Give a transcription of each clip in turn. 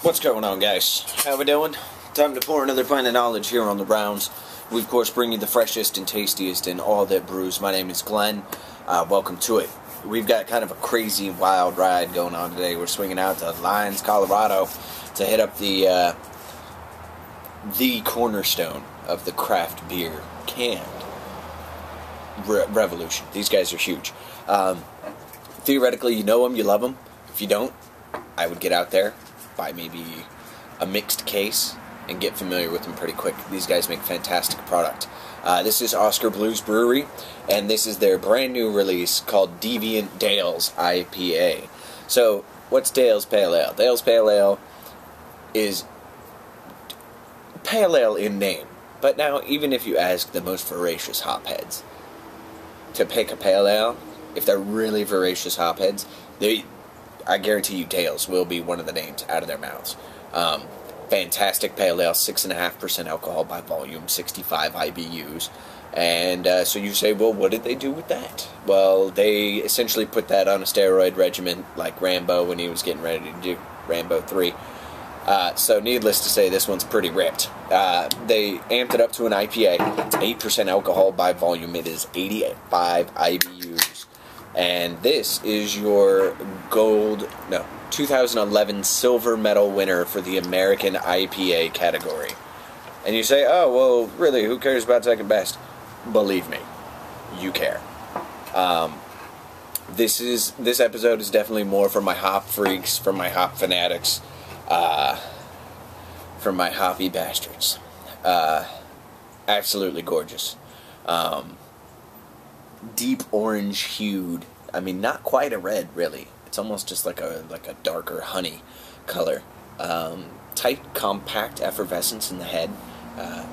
What's going on, guys? How we doing? Time to pour another pint of knowledge here on the rounds. We, of course, bring you the freshest and tastiest in all that brews. My name is Glenn. Welcome to it. We've got kind of a crazy, wild ride going on today. We're swinging out to Lyons, Colorado to hit up the cornerstone of the craft beer canned revolution. These guys are huge. Theoretically, you know them, you love them. If you don't, I would get out there, buy maybe a mixed case, and get familiar with them pretty quick. These guys make fantastic product. This is Oscar Blues Brewery, and this is their brand new release called Deviant IPA. So, what's Dale's Pale Ale? Dale's Pale Ale is pale ale in name. But now, even if you ask the most voracious hopheads to pick a pale ale, if they're really voracious hopheads, I guarantee you Dale's will be one of the names out of their mouths. Fantastic pale ale, 6.5% alcohol by volume, 65 IBUs. And so you say, well, what did they do with that? Well, they essentially put that on a steroid regimen like Rambo when he was getting ready to do Rambo 3. So needless to say, this one's pretty ripped. They amped it up to an IPA. It's 8% alcohol by volume. It is 85 IBUs. And this is your 2011 silver medal winner for the American IPA category. And you say, oh, well, really, who cares about second best? Believe me, you care. This episode is definitely more for my hop freaks, for my hop fanatics, for my hoppy bastards. Absolutely gorgeous. Deep orange hued. I mean, not quite a red, really. It's almost just like a darker honey color. Tight, compact effervescence in the head.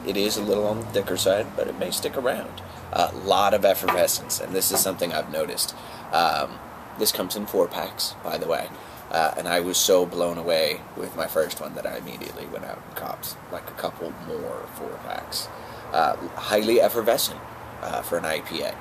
It is a little on the thicker side, but it may stick around. A lot of effervescence, and this is something I've noticed. This comes in 4-packs, by the way. And I was so blown away with my first one that I immediately went out and copped like a couple more 4-packs. Highly effervescent for an IPA.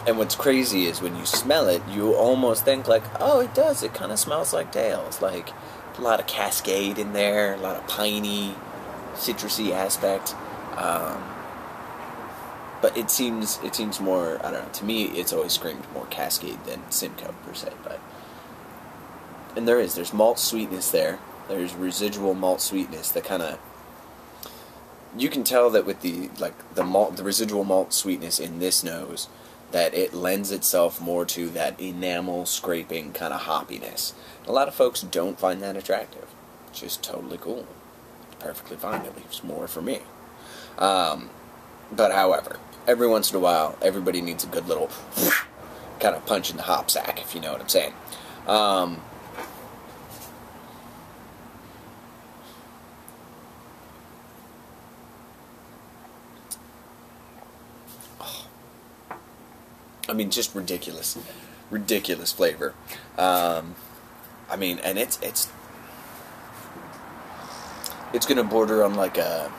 And what's crazy is when you smell it, you almost think like, oh, it does. It kind of smells like Dale's. Like a lot of Cascade in there, a lot of piney, citrusy aspect. But it seems more, I don't know, to me it's always screamed more Cascade than Simcoe per se. And there's malt sweetness there. There's residual malt sweetness that kind of, you can tell that with the residual malt sweetness in this nose, that it lends itself more to that enamel scraping kind of hoppiness. A lot of folks don't find that attractive. It's just totally cool. It's perfectly fine. It leaves more for me. But however, every once in a while, everybody needs a good little kind of punch in the hop sack, if you know what I'm saying. I mean, just ridiculous flavor. I mean, and it's gonna border on like a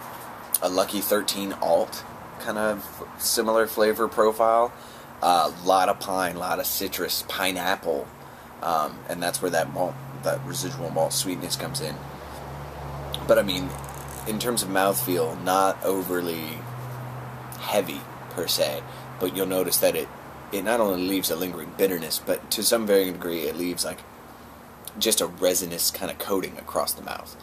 Lucky 13 alt kind of similar flavor profile. A lot of pine, a lot of citrus, pineapple, and that's where that residual malt sweetness comes in. But I mean, in terms of mouthfeel, not overly heavy per se, but you'll notice that it not only leaves a lingering bitterness, but to some varying degree it leaves like just a resinous kind of coating across the mouth,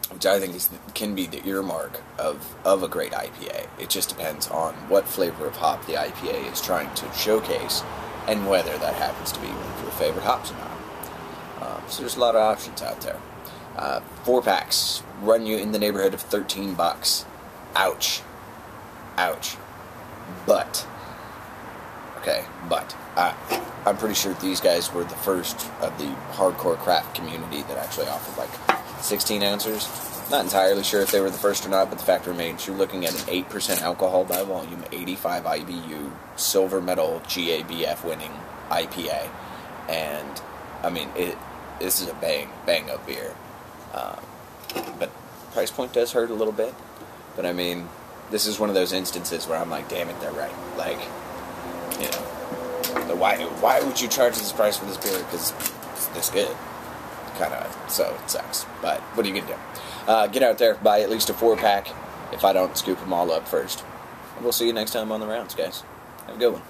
which I think can be the earmark of a great IPA. It just depends on what flavor of hop the IPA is trying to showcase and whether that happens to be one of your favorite hops or not. So there's a lot of options out there. 4-packs run you in the neighborhood of $13. Ouch. But I'm pretty sure these guys were the first of the hardcore craft community that actually offered like 16 ounces. Not entirely sure if they were the first or not, but the fact remains you're looking at an 8% alcohol by volume, 85 IBU, silver medal GABF winning IPA. And, I mean, this is a bang up beer. But price point does hurt a little bit. But, I mean, this is one of those instances where I'm like, damn it, they're right. Like, You know, why would you charge this price for this beer? Because it's this good. Kind of, so it sucks. But what are you going to do? Get out there, buy at least a 4-pack if I don't scoop them all up first. And we'll see you next time on the rounds, guys. Have a good one.